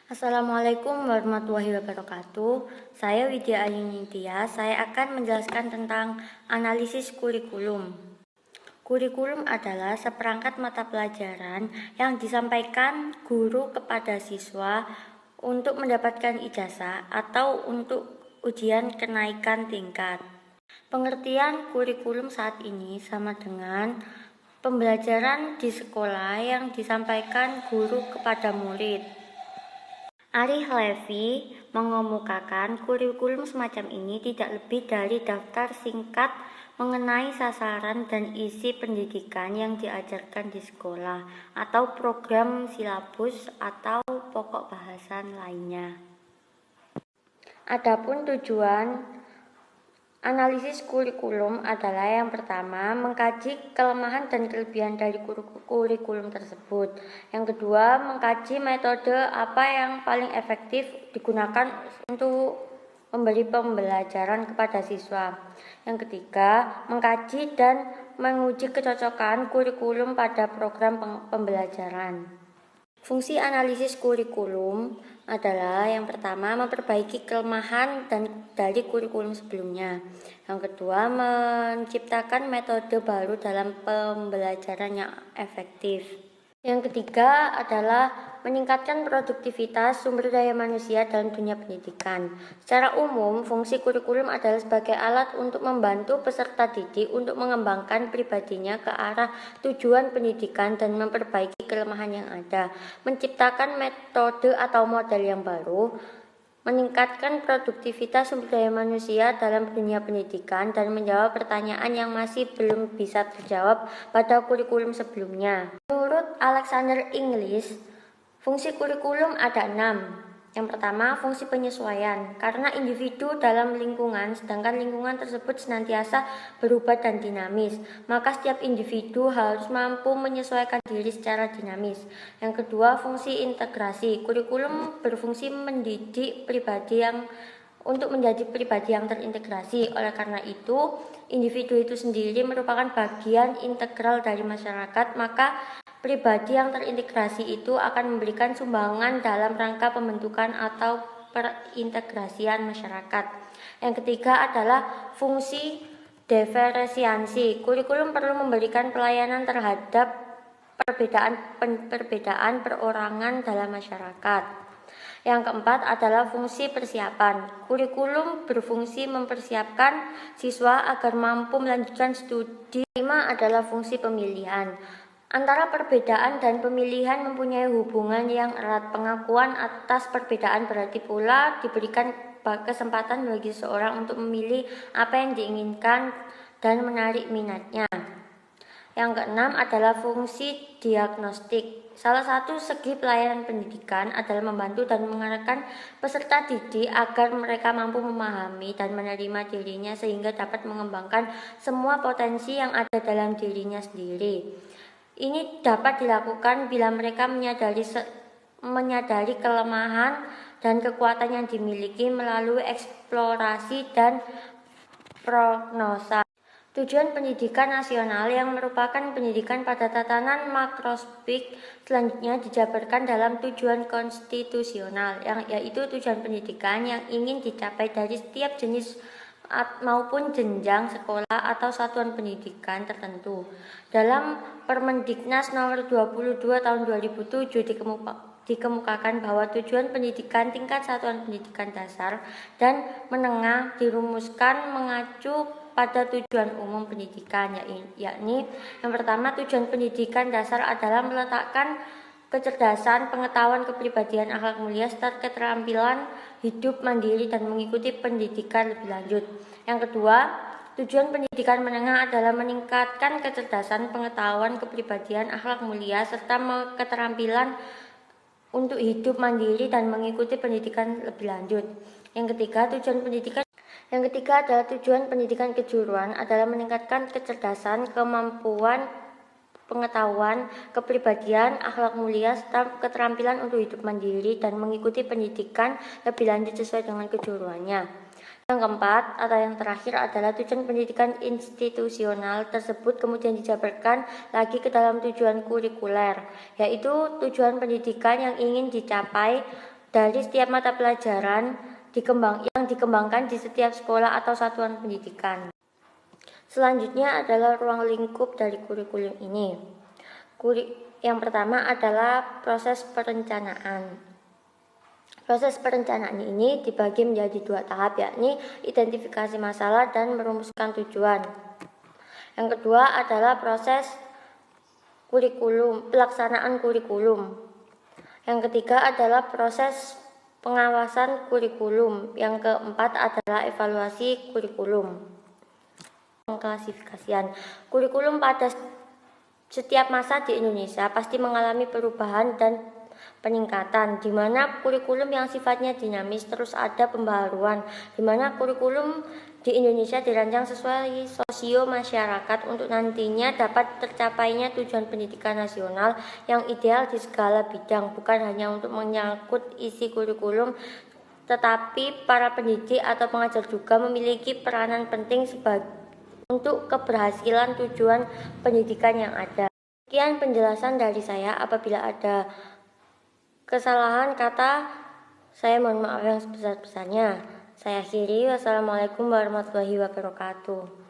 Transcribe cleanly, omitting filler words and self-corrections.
Assalamualaikum warahmatullahi wabarakatuh. Saya Widya Ayu Nitya. Saya akan menjelaskan tentang analisis kurikulum. Kurikulum adalah seperangkat mata pelajaran yang disampaikan guru kepada siswa untuk mendapatkan ijazah atau untuk ujian kenaikan tingkat. Pengertian kurikulum saat ini sama dengan pembelajaran di sekolah yang disampaikan guru kepada murid. Ari Levy mengemukakan kurikulum semacam ini tidak lebih dari daftar singkat mengenai sasaran dan isi pendidikan yang diajarkan di sekolah atau program silabus atau pokok bahasan lainnya. Adapun tujuan analisis kurikulum adalah yang pertama, mengkaji kelemahan dan kelebihan dari kurikulum tersebut. Yang kedua, mengkaji metode apa yang paling efektif digunakan untuk memberi pembelajaran kepada siswa. Yang ketiga, mengkaji dan menguji kecocokan kurikulum pada program pembelajaran. Fungsi analisis kurikulum adalah yang pertama memperbaiki kelemahan dari kurikulum sebelumnya. Yang kedua menciptakan metode baru dalam pembelajaran yang efektif. Yang ketiga adalah meningkatkan produktivitas sumber daya manusia dalam dunia pendidikan. Secara umum, fungsi kurikulum adalah sebagai alat untuk membantu peserta didik untuk mengembangkan pribadinya ke arah tujuan pendidikan dan memperbaiki kelemahan yang ada, menciptakan metode atau model yang baru, meningkatkan produktivitas sumber daya manusia dalam dunia pendidikan, dan menjawab pertanyaan yang masih belum bisa terjawab pada kurikulum sebelumnya. Menurut Alexander Inglis, fungsi kurikulum ada 6. Yang pertama, fungsi penyesuaian, karena individu dalam lingkungan, sedangkan lingkungan tersebut senantiasa berubah dan dinamis, maka setiap individu harus mampu menyesuaikan diri secara dinamis. Yang kedua, fungsi integrasi. Kurikulum berfungsi mendidik pribadi untuk menjadi pribadi yang terintegrasi. Oleh karena itu, individu itu sendiri merupakan bagian integral dari masyarakat, maka pribadi yang terintegrasi itu akan memberikan sumbangan dalam rangka pembentukan atau perintegrasian masyarakat. Yang ketiga adalah fungsi diferensiasi. Kurikulum perlu memberikan pelayanan terhadap perbedaan perorangan dalam masyarakat. Yang keempat adalah fungsi persiapan. Kurikulum berfungsi mempersiapkan siswa agar mampu melanjutkan studi. Kelima adalah fungsi pemilihan. Antara perbedaan dan pemilihan mempunyai hubungan yang erat. Pengakuan atas perbedaan berarti pula diberikan kesempatan bagi seseorang untuk memilih apa yang diinginkan dan menarik minatnya. Yang keenam adalah fungsi diagnostik. Salah satu segi pelayanan pendidikan adalah membantu dan mengarahkan peserta didik agar mereka mampu memahami dan menerima dirinya sehingga dapat mengembangkan semua potensi yang ada dalam dirinya sendiri. Ini dapat dilakukan bila mereka menyadari kelemahan dan kekuatan yang dimiliki melalui eksplorasi dan prognosa. Tujuan pendidikan nasional yang merupakan pendidikan pada tatanan makroskopik selanjutnya dijabarkan dalam tujuan konstitusional, yaitu tujuan pendidikan yang ingin dicapai dari setiap jenis maupun jenjang sekolah atau satuan pendidikan tertentu. Dalam Permendiknas nomor 22 tahun 2007 dikemukakan bahwa tujuan pendidikan tingkat satuan pendidikan dasar dan menengah dirumuskan mengacu pada tujuan umum pendidikan, yakni yang pertama, tujuan pendidikan dasar adalah meletakkan kecerdasan, pengetahuan, kepribadian, akhlak mulia, serta keterampilan hidup mandiri dan mengikuti pendidikan lebih lanjut. Yang kedua, tujuan pendidikan menengah adalah meningkatkan kecerdasan, pengetahuan, kepribadian, akhlak mulia, serta keterampilan untuk hidup mandiri dan mengikuti pendidikan lebih lanjut. Yang ketiga adalah tujuan pendidikan kejuruan adalah meningkatkan kecerdasan, kemampuan, pengetahuan, kepribadian, akhlak mulia, serta keterampilan untuk hidup mandiri dan mengikuti pendidikan lebih lanjut sesuai dengan kejuruannya. Yang keempat atau yang terakhir adalah tujuan pendidikan institusional tersebut kemudian dijabarkan lagi ke dalam tujuan kurikuler, yaitu tujuan pendidikan yang ingin dicapai dari setiap mata pelajaran yang dikembangkan di setiap sekolah atau satuan pendidikan. Selanjutnya adalah ruang lingkup dari kurikulum ini. Yang pertama adalah proses perencanaan. Proses perencanaan ini dibagi menjadi 2 tahap, yakni identifikasi masalah dan merumuskan tujuan. Yang kedua adalah proses pelaksanaan kurikulum. Yang ketiga adalah proses pengawasan kurikulum. Yang keempat adalah evaluasi kurikulum. Pengklasifikasian kurikulum pada setiap masa di Indonesia pasti mengalami perubahan dan peningkatan, di mana kurikulum yang sifatnya dinamis terus ada pembaharuan, di mana kurikulum di Indonesia dirancang sesuai sosio masyarakat untuk nantinya dapat tercapainya tujuan pendidikan nasional yang ideal di segala bidang, bukan hanya untuk menyangkut isi kurikulum, tetapi para pendidik atau pengajar juga memiliki peranan penting untuk keberhasilan tujuan pendidikan yang ada. Sekian penjelasan dari saya. Apabila ada kesalahan kata, saya mohon maaf yang sebesar-besarnya. Saya akhiri. Wassalamualaikum warahmatullahi wabarakatuh.